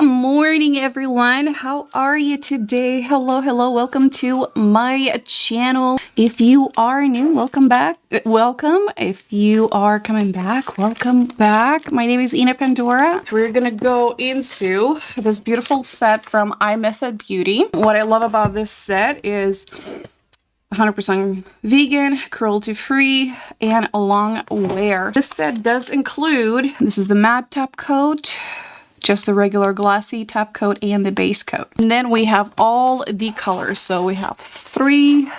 morning, everyone. How are you today? Hello, welcome to my channel. If you are new, welcome back. Welcome. If you are coming back, welcome back. My name is Ina Pandora. We're gonna go into this beautiful set from iMethod Beauty. What I love about this set is 100% vegan, cruelty-free, and long wear. This set does include, this is the matte top coat, just the regular glossy top coat, and the base coat. And then we have all the colors. So we have 3,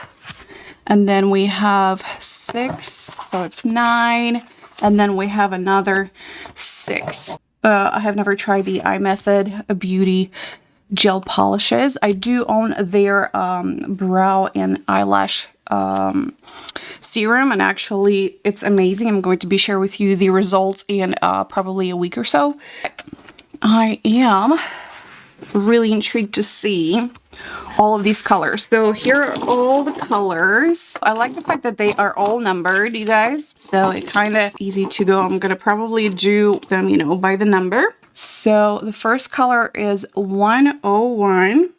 and then we have 6, so it's 9, and then we have another 6. I have never tried the iMethod Beauty gel polishes. I do own their brow and eyelash serum, and actually it's amazing. I'm going to be sharing with you the results in probably a week or so. I am really intrigued to see all of these colors. So here are all the colors. I like the fact that they are all numbered, you guys, so it kind of easy to go. I'm gonna probably do them, by the number. So the first color is 101.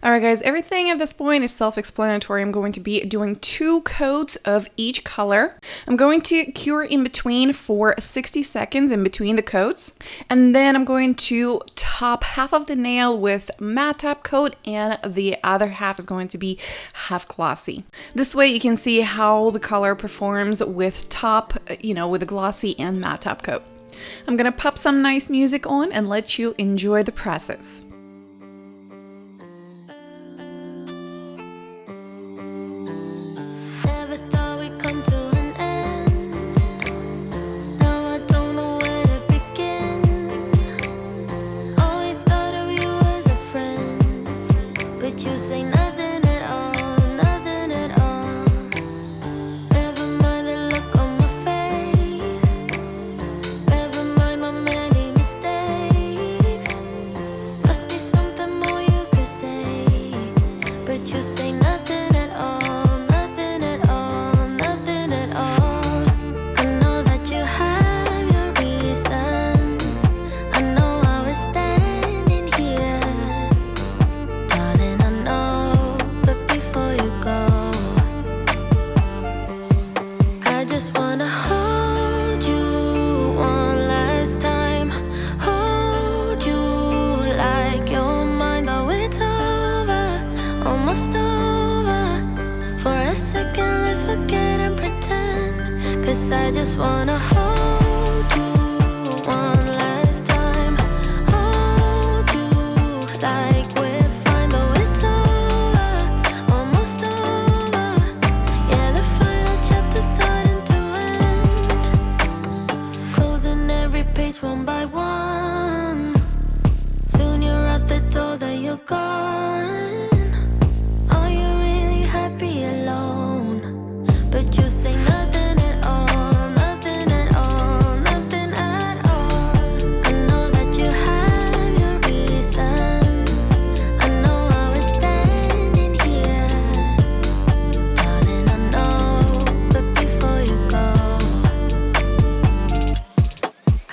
Alright guys, everything at this point is self-explanatory. I'm going to be doing 2 coats of each color. I'm going to cure in between for 60 seconds in between the coats. And then I'm going to top half of the nail with matte top coat, and the other half is going to be half glossy. This way you can see how the color performs with top, with a glossy and matte top coat. I'm gonna pop some nice music on and let you enjoy the process. I just wanna hold you one last time, hold you like we're fine, though it's over, almost over. Yeah, the final chapter's starting to end, closing every page one by one. Soon you're at the door, then you're gone. Are you really happy alone? But you say nothing.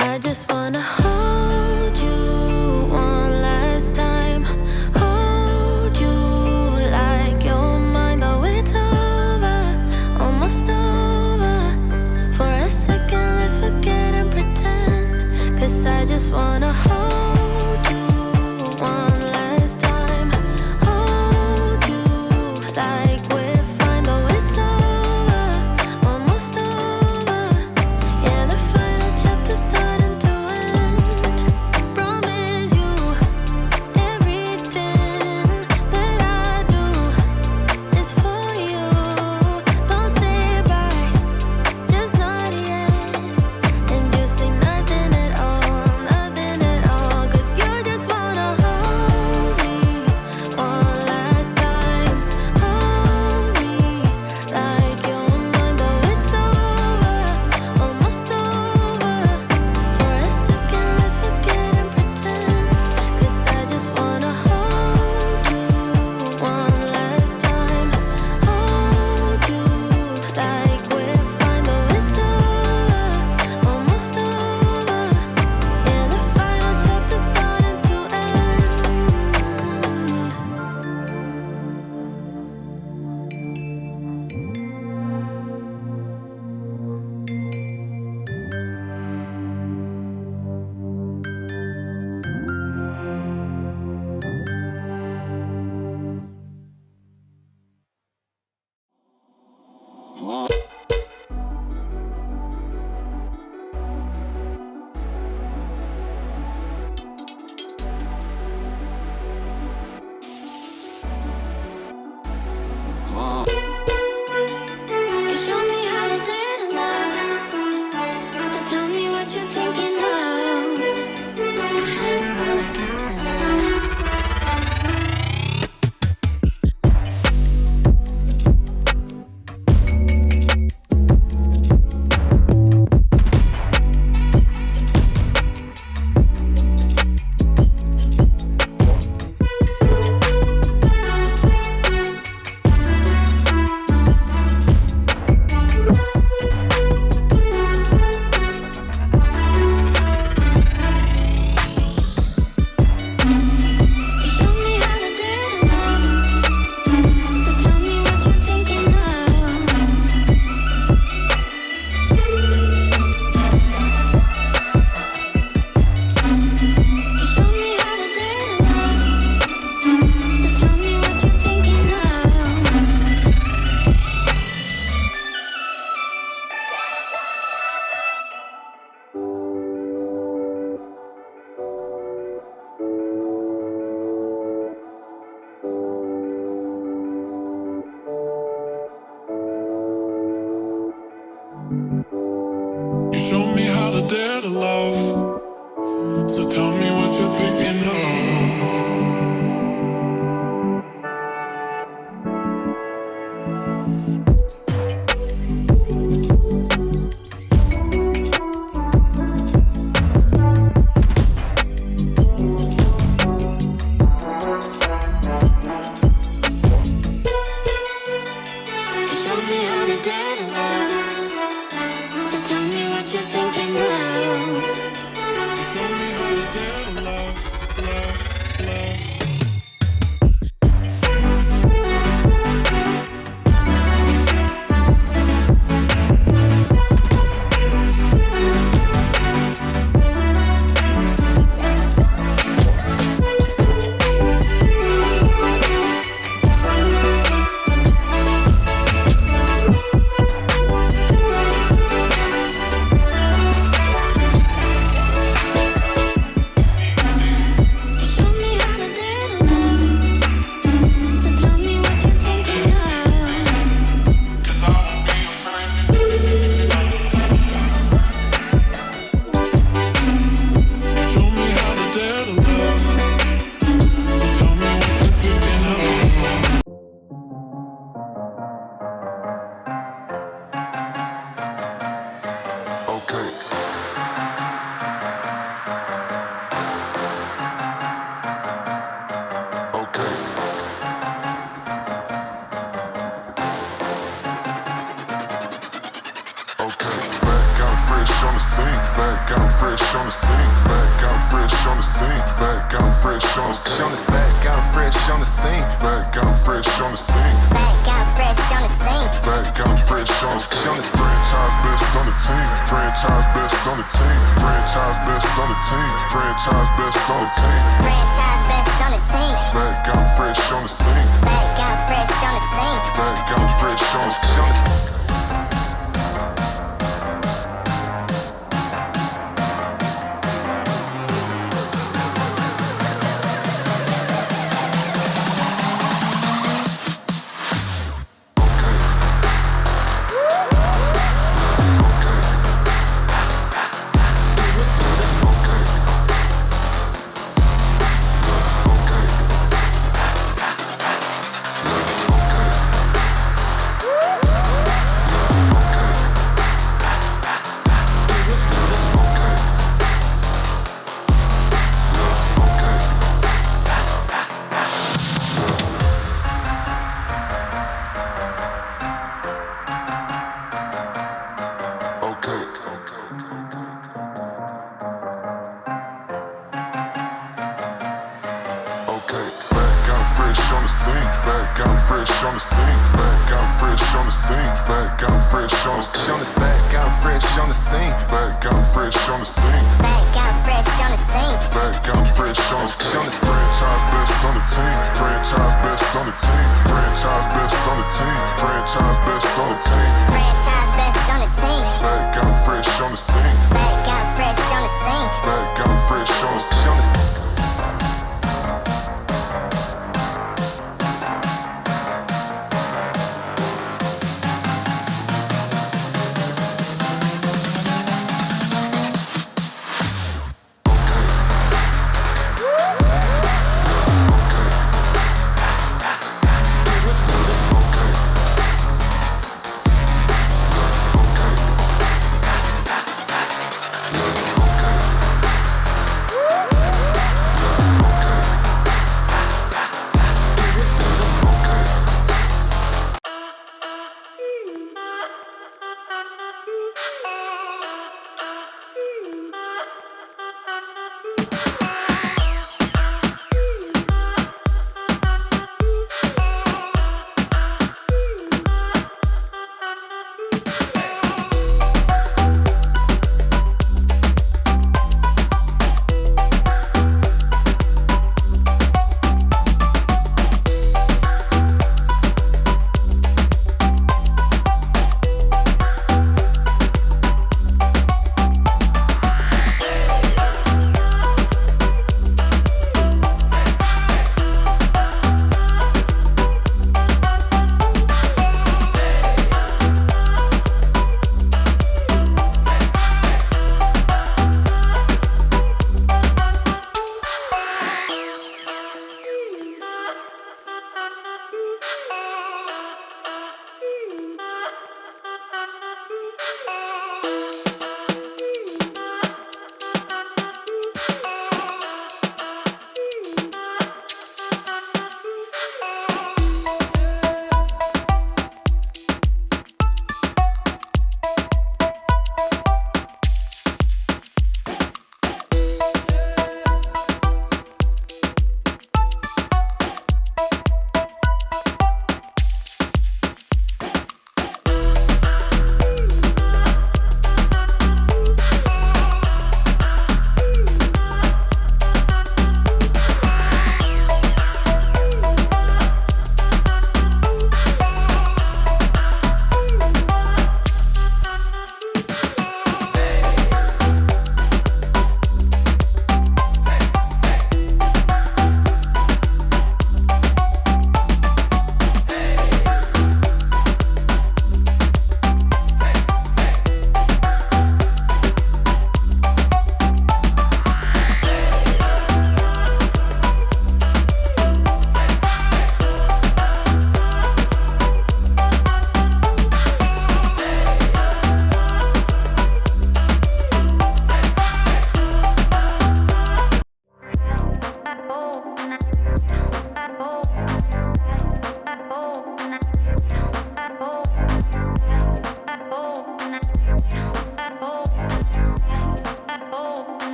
I just wanna hold you one last time, hold back out fresh on the scene, back out fresh on the scene, back out fresh on the scene, back out fresh on the scene, back out fresh on the scene, Back out fresh on the scene. back out fresh on the scene. Franchise best on the team, franchise best on the team, franchise best on the team, franchise best on the team, Franchise best on the team. back out fresh on the scene, Back out fresh on the scene. back out fresh on the scene. Back out fresh on the scene, back out fresh on the scene, back out fresh on the scene, back out fresh on the scene, back out fresh on the scene, Back out fresh on the scene. back out fresh on the scene. Franchise best on the team, franchise best on the team, franchise best on the team, franchise best on the team, Franchise best on the team. back out fresh on the scene, Back out fresh on the scene. back out fresh on the scene.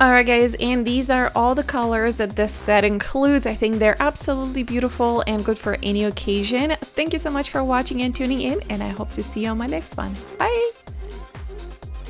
Alright guys, and these are all the colors that this set includes. I think they're absolutely beautiful and good for any occasion. Thank you so much for watching and tuning in, and I hope to see you on my next one. Bye!